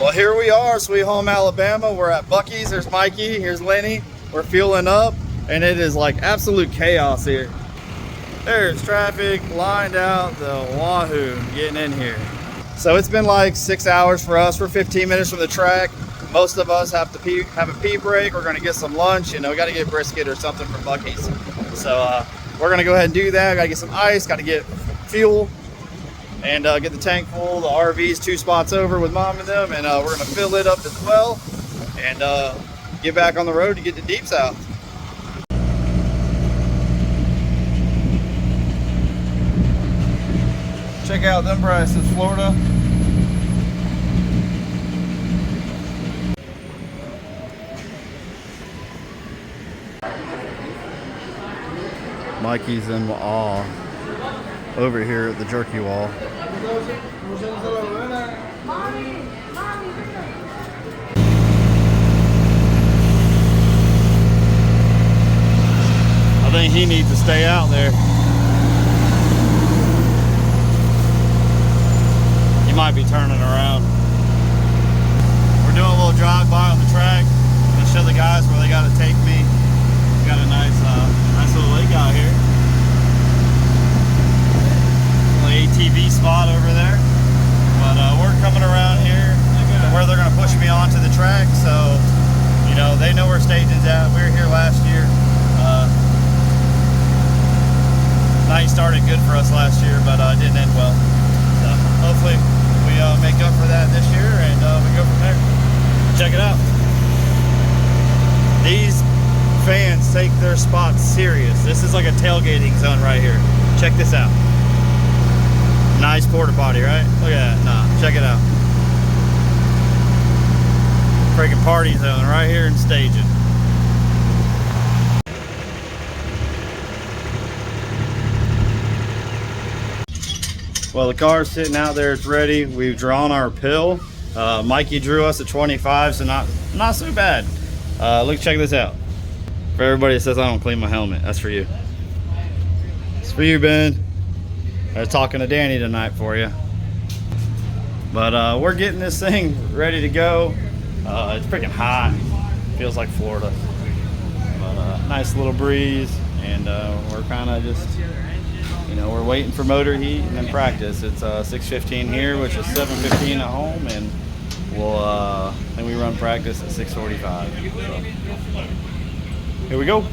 Well, here we are, Sweet Home, Alabama. We're at Buc-ee's. There's Mikey. Here's Lenny. We're fueling up, and it is like absolute chaos here. There's traffic lined out the wahoo getting in here. So it's been like 6 hours for us. We're 15 minutes from the track. Most of us have to have a pee break. We're gonna get some lunch. You know, we gotta get brisket or something from Buc-ee's. So we're gonna go ahead and do that. Gotta get some ice, gotta get fuel, and get the tank full. The RV's 2 spots over with Mom and them, and we're gonna fill it up as well and get back on the road to get to Deep South. Check out them prices, Florida. Mikey's in awe over here at the jerky wall. I think he needs to stay out there. He might be turning around. We're doing a little drive-by on the track. I'm gonna show the guys where they gotta take me. We got a nice little lake out here. Little ATV spot over there. But we're coming around here to where they're gonna push me onto the track. So, you know, they know where station's at. We were here last year. Night started good for us last year, but it didn't end well. So hopefully we make up for that this year, and we go from there. Check it out. These fans take their spots serious. This is like a tailgating zone right here. Check this out. Nice porta potty, right? Look at that. Nah, check it out. Freaking party zone right here in staging. Well, the car's sitting out there, it's ready. We've drawn our pill. Mikey drew us a 25, so not so bad. Look, check this out. For everybody that says I don't clean my helmet, that's for you. It's for you, Ben. I was talking to Danny tonight for you. But we're getting this thing ready to go. It's freaking hot. Feels like Florida. But nice little breeze, and we're kind of just, you know, we're waiting for motor heat and then practice. It's 6:15 here, which is 7:15 at home, and we'll then we run practice at 6:45. So, here we go.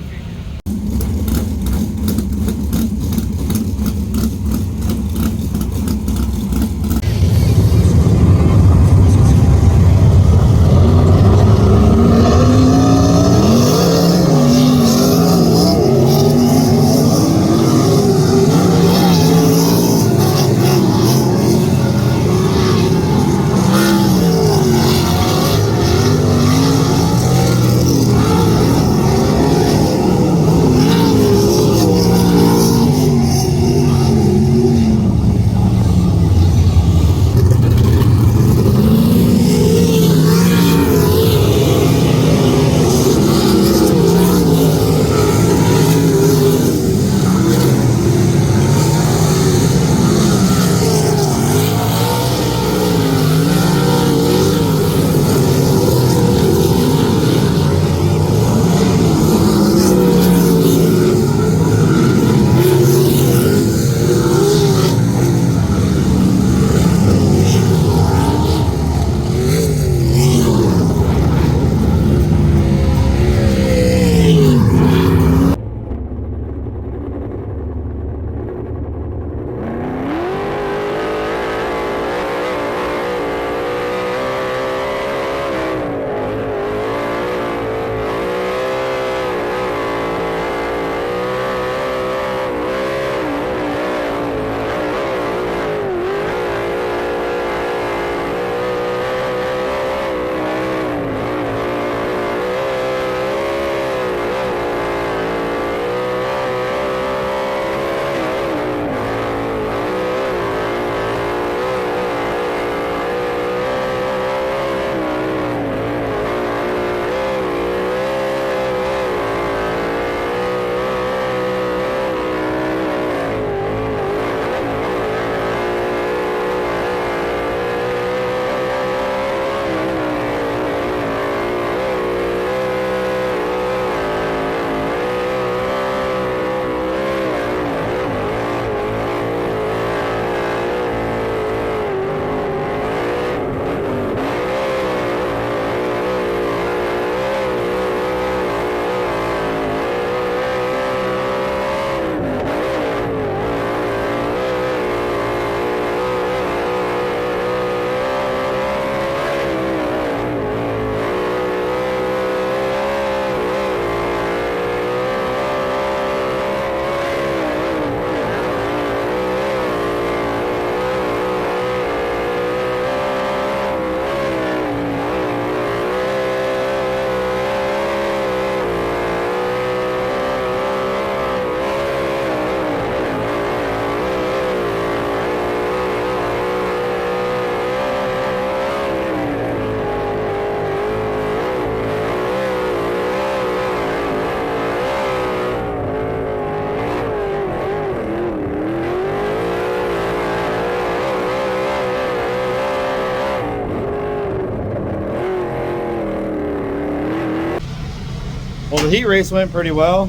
Well, the heat race went pretty well.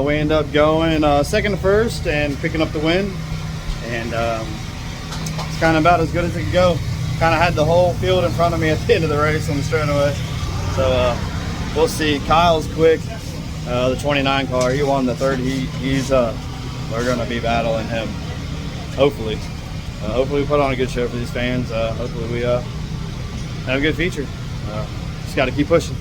We ended up going second to first and picking up the win. And it's kind of about as good as it could go. Kind of had the whole field in front of me at the end of the race on the straightaway. So we'll see. Kyle's quick, the 29 car. He won the third heat. We're going to be battling him. Hopefully. Hopefully we put on a good show for these fans. Hopefully we have a good feature. Just got to keep pushing.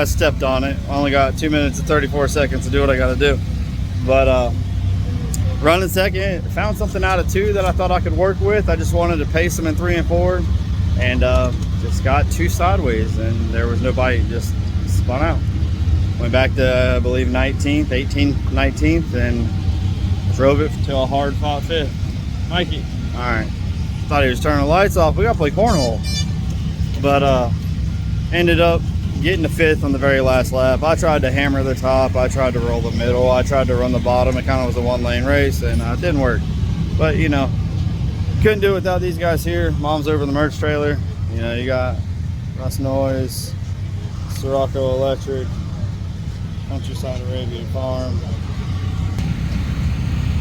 I stepped on it. I only got 2 minutes and 34 seconds to do what I got to do. But running second, found something out of 2 that I thought I could work with. I just wanted to pace them in 3 and 4, and just got 2 sideways, and there was no bite. Just spun out. Went back to, I believe, 19th, 18th, 19th, and drove it to a hard fought 5th. Mikey. All right. Thought he was turning the lights off. We got to play cornhole. But ended up getting to 5th on the very last lap. I tried to hammer the top. I tried to roll the middle. I tried to run the bottom. It kind of was a 1-lane race, and it didn't work. But, you know, couldn't do it without these guys here. Mom's over in the merch trailer. You know, you got Russ Noise, Sirocco Electric, Countryside Arabian Farm,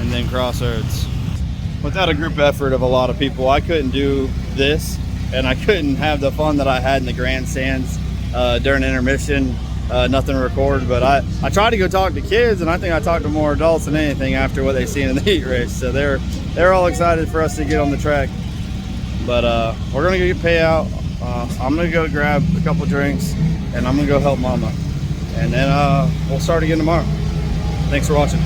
and then Crossroads. Without a group effort of a lot of people, I couldn't do this, and I couldn't have the fun that I had in the grandstands during intermission. Nothing to record, but I tried to go talk to kids, and I think I talked to more adults than anything after what they seen in the heat race. So they're all excited for us to get on the track. But we're gonna go get payout. I'm gonna go grab a couple drinks, and I'm gonna go help Mama, and then we'll start again tomorrow. Thanks for watching.